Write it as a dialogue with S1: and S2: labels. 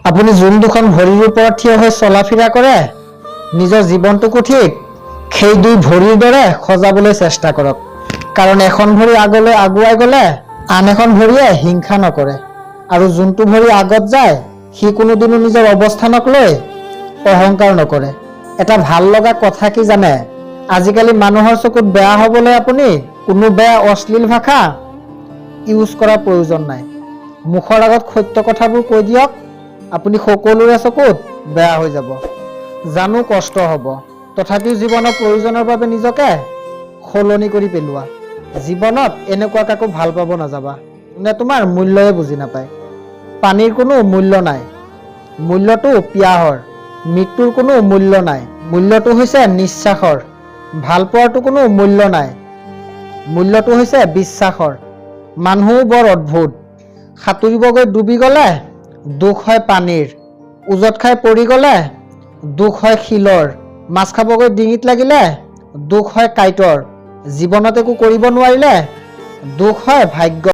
S1: আপুনি যোন দুখন ভৰিৰ ওপৰত থিয় হৈ চলা ফিৰা কৰে নিজৰ জীৱনটোকো ঠিক সেই দুই ভৰিৰ দৰে সজাবলৈ চেষ্টা কৰক। কাৰণ এখন ভৰি আগলৈ আগুৱাই গ'লে আন এখন ভৰিয়ে হিংসা নকৰে, আৰু যোনটো ভৰি আগত যায় সি কোনোদিনো নিজৰ অৱস্থানক লৈ অহংকাৰ নকৰে। এটা ভাল লগা কথা কি জানে, আজিকালি মানুহৰ চকুত বেয়া হ'বলৈ আপুনি কোনো বেয়া অশ্লীল ভাষা ইউজ কৰাৰ প্ৰয়োজন নাই। মুখৰ আগত সত্য কথাবোৰ কৈ দিয়ক, আপুনি সকলোৰে চকুত বেয়া হৈ যাব। জানো কষ্ট হ'ব, তথাপিও জীৱনৰ প্ৰয়োজনৰ বাবে নিজকে সলনি কৰি পেলোৱা। জীৱনত এনেকুৱা কাকো ভাল পাব নাযাবা যোনে তোমাৰ মূল্যই বুজি নাপায়। পানীৰ কোনো মূল্য নাই, মূল্যটো পিয়াহৰ। মৃত্যুৰ কোনো মূল্য নাই, মূল্যটো হৈছে নিশ্বাসৰ। ভাল পোৱাৰটো কোনো মূল্য নাই, মূল্যটো হৈছে বিশ্বাসৰ। মানুহো বৰ অদ্ভুত, সাঁতুৰিব গৈ ডুবি গ'লে দুখ হয় পানীৰ, উজত খাই পৰি গ'লে দুখ হয় শিলৰ, মাছ খাব গৈ ডিঙিত লাগিলে দুখ হয় কাঁইটৰ, জীৱনত একো কৰিব নোৱাৰিলে দুখ হয় ভাগ্য।